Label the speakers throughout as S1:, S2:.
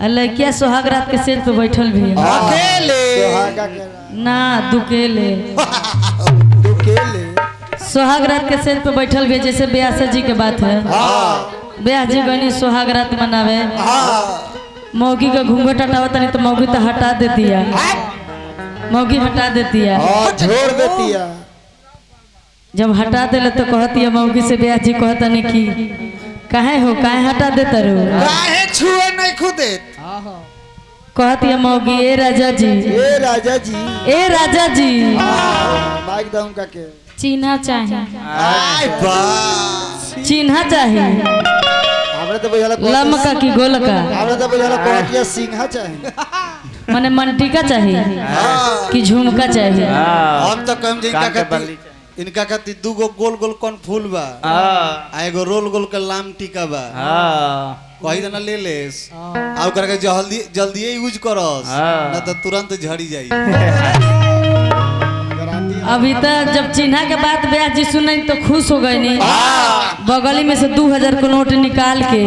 S1: लड़किया सोहाग रात के सेज पे बैठल भी है ना दुकेले सोहाग रात के सेज पे बैठल भी, जैसे ब्यास जी के बात है। ब्यास जी गनी सोहाग रात मनावे, मौगी का घूंघट हटावता नहीं तो मौगी तो हटा देती है, मौगी हटा देती है,
S2: छोड़ देती है।
S1: जब हटा देले तो कहती है मौगी से, ब्यास जी कहता नहीं कि काहे हो, काहे हटा देता रो,
S2: काहे छुए नहीं खुदे।
S1: कहती है मौगी ए राजा जी,
S2: ए राजा जी,
S1: ए राजा जी
S2: माइक दाऊं का के
S1: चिन्हा चाहिए,
S2: आय बा
S1: चिन्हा चाहिए,
S2: हमरा तो बुझाला
S1: लमका की गोलका,
S2: हमरा तो बुझाला कहतिया सिंहा चाहिए,
S1: माने मंटिका चाहिए कि झुमका चाहिए।
S2: हम तो कम जिनका खातिर इनका खातिर दू गो गोल गोल कौन फूल बा, एगो रोल गोल के लाम टीका बा, कही जना ले लेस आ ओकरा के जल्दी जल्दी यूज करस ना तो तुरंत झड़ी जाई।
S1: अभी तक जब चिन्हा के बात ब्यास जी सुने तो खुश हो गए नहीं, बगली में से 2000 को नोट निकाल के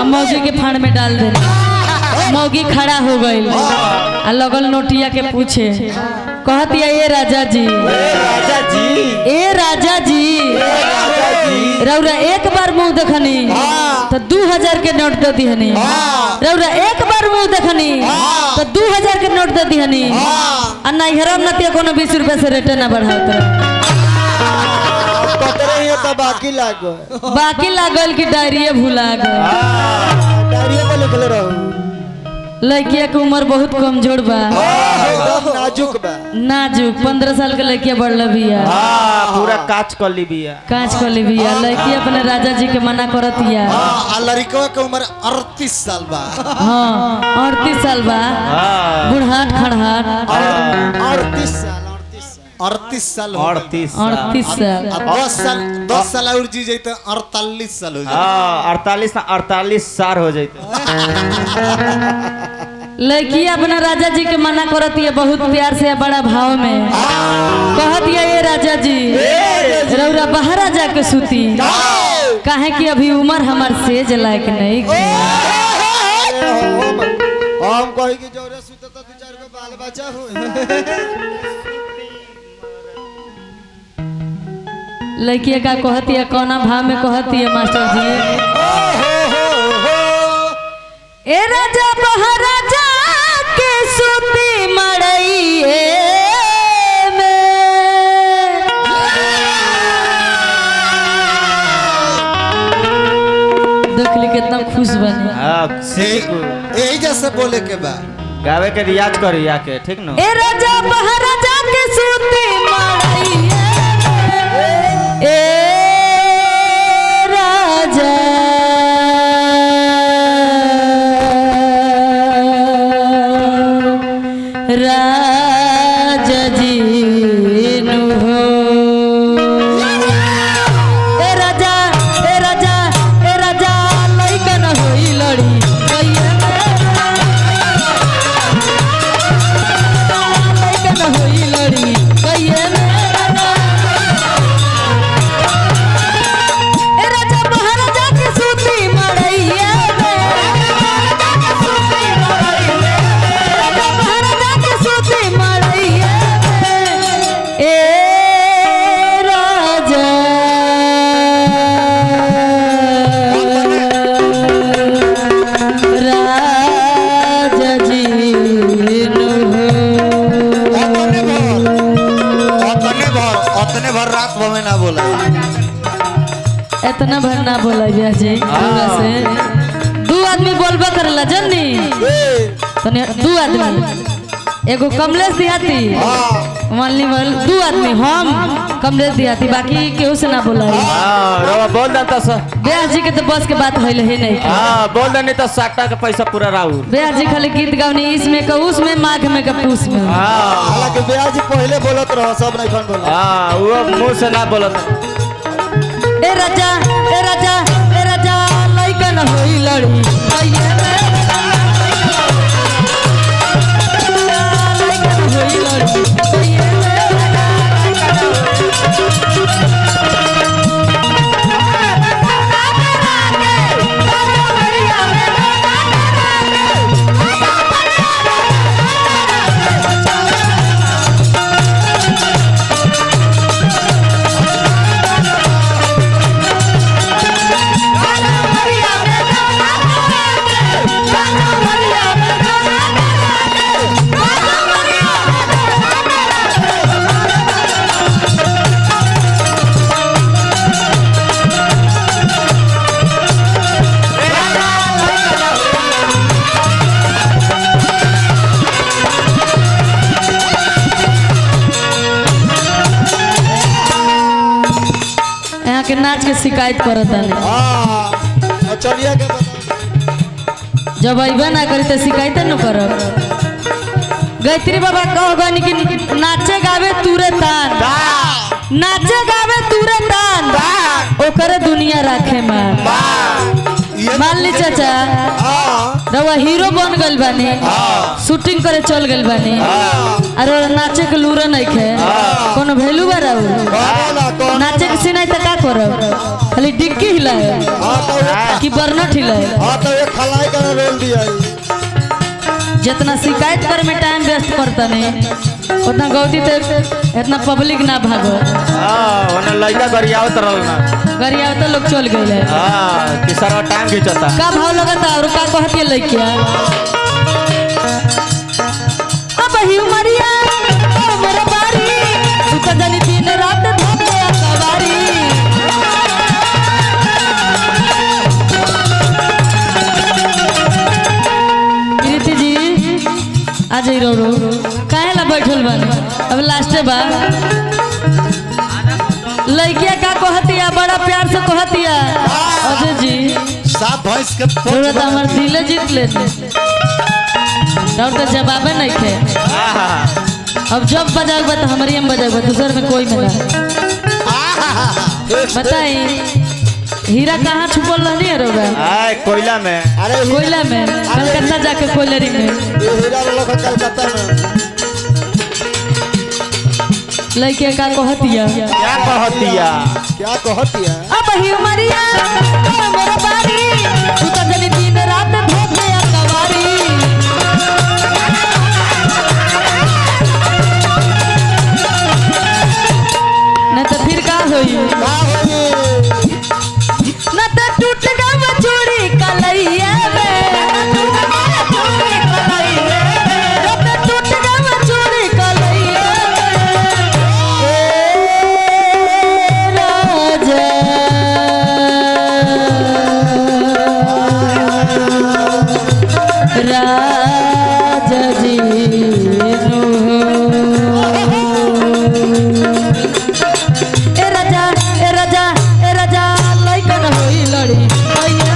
S1: मौगी के फाड़ में डाल दे। मौगी खड़ा हो गई आ लगल नोटिया के पूछे, कहती है ए राजा जी, ए राजा जी, ए राजा जी, रौरा एक बार मुंह देखनी तो 2000 के नोट दे दिहनी, रौरा एक बार मुंह देखनी तो 2000 के नोट दे दिहनी, आ नहीं हराम नतिया कोनो 20 रुपया से रेट ना बढ़ावत
S2: तो
S1: बाकी लागल की डायरिया भुला गए।
S2: डायरिया पे लिखले रहो।
S1: लड़किया के उम्र बहुत कमजोर बा,
S2: नाजुक बा,
S1: नाजुक 15 साल के लड़किया बढ़ल बिया,
S3: पूरा कांच कली बिया,
S1: कांच कली बिया। लड़किया अपने राजा जी के मना करतिया।
S2: आ लड़कवा के उम्र 38 साल बा।
S1: हाँ 38 साल बा, बुढ़ाट खड़हाट
S2: 38 साल 38 साल
S1: 38 साल
S2: 10 साल और जी जाए तो 48 साल हो जाए।
S3: 48 साल हो जाते।
S1: लड़किया अपना राजा जी के मना करती है बहुत प्यार से, बड़ा भाव में कहती है ये राजा जी रौरा बाहर जाके सूती, काहे कि अभी उम्र हमार सेज लायक नहीं।
S2: हम कही कि जोरे सुते तो 2-4 गो बाल बच्चा हो।
S1: लड़किया का कहती है, कौना भाव में कहती है मास्टर जी, ए राजा बहरा जाके सूती मड़इए में, देख ली कितना खुश बने।
S2: यही जैसे बोले के बा
S3: गावे के रियाज करी आके, ठीक न।
S1: ए राजा बहरा जाके सूती मड़इए ए राजा, राजा जी नु हो, ए राजा ए राजा ए राजा लइकन होई लड़ी लइकन होई लड़ी कहिए इतना भर ना बोला ब्याह जी। से 2 आदमी बोलबा करला जन्नी, तने 2 आदमी, एगो कमलेश देहाती मान ली, 2 आदमी हम कमलेश देहाती, बाकी केहू से ना बोला।
S3: बोल दे तो
S1: ब्याह जी के तो बस के बात होइल है नहीं।
S3: बोल दे नहीं तो 60 का पैसा पूरा राहु।
S1: ब्याह जी खाली गीत गावनी, इसमें का उसमें, माघ में का पूस में।
S2: हालांकि ब्याह जी पहले बोलत रहो, सब नहीं खन बोला।
S3: वो मुंह से ना बोलत।
S1: ए राजा ए राजा ए राजा लइकन होई लड़ी कहिए लइकन होई लड़ी कहिए के नाच के शिकायत करता नहीं।
S4: हाँ चलिए के बताओ।
S1: जब अबे ना करी तो शिकायत न करब। गायत्री बाबा कहो गनी कि नाचे गावे तूरे तान, नाचे गावे तूरे तान, ओकरे दुनिया राखे मान। मान ली चाचा रवा हीरो बन गइल बानी, शूटिंग करे चल गइल बानी, अरे नाचे के लूरा नहीं खे कोनो वैल्यू बा रहू। नाचे के सिनाई त का करब, खाली डिक्की हिलाए कि बर्नट हिलाए।
S4: हाँ तो एक खलाई का रोल दिया।
S1: जितना शिकायत करे में टाइम वेस्ट करता नहीं उतना गौती तो इतना पब्लिक ना भागो।
S3: ओने लइका गरियावत रहल ना,
S1: गरिया तो लोग चल गए।
S3: कि सारा टाइम खींचता
S1: का भाव लगता और का कहती है लइकिया अब ही उमरिया ओ मोर बारी तू तो जानी दिन रात धोके सवारी। प्रीति जी आ जाई रो काहे ला बैठल बानी, अब लास्टे बा। लइकिया का कहतिया बड़ा प्यार से कहतिया अजय जी
S2: सात भैंस के
S1: थोड़ा तो हमार दिल जीत ले और तो जवाबे नहीं थे। अब जब बजाओ तो हमारी हम बजाओ दूसर में कोई में बताई। हीरा कहाँ छुपल रहनी है रोगा?
S3: कोयला में।
S4: अरे
S1: कोयला में कलकत्ता जाके कोयलरी में
S4: ये हीरा वाला कलकत्ता में।
S1: लइके का कहतिया
S3: क्या कहतिया?
S4: क्या कहतिया?
S1: अब ही मरिया ओ मोर बारी तू तो जनी दिन रात धोके सवारी। न तो फिर का होई, न तो टूट गवा चूड़ी कलैया में, न तो टूट गवा चूड़ी कलैया में। राजा जी ए राजा लइकन होई लड़ी भैया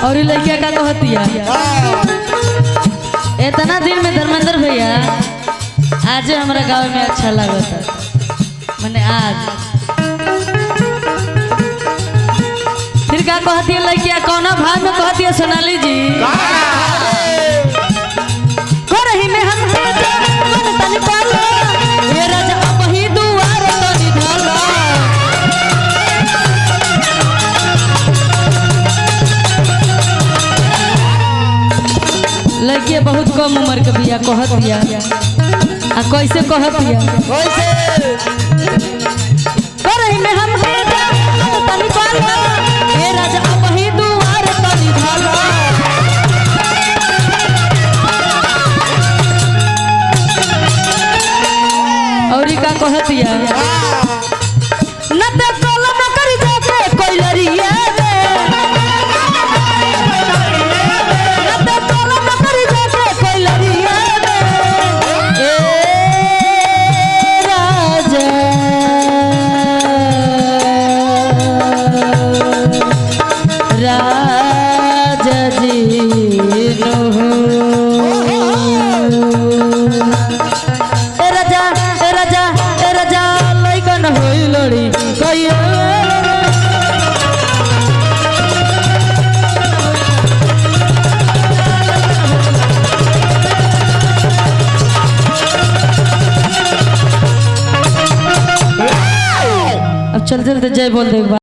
S1: और ये लड़किया का कहतिया इतना दिन में धर्मेंद्र भैया आज हमारा गांव में अच्छा लगता मैंने आज। फिर क्या कहती है लड़किया कौना भाव में कहती है सोनाली जी करही में हम मन तनी पालो ये राजा अब ही दुआर तनी धलो। लड़की बहुत कम उम्र के बिया कहत बिया आ कैसे कहत बिया करही में हम तनी पालो ए राजा अब ही दुआर तनी धलो। और का कहत बिया न त कलम करी जाके कोइलरिया राजा जी राजा लइकन होई लड़ी कहियो चलते जय बोल दे एक बार।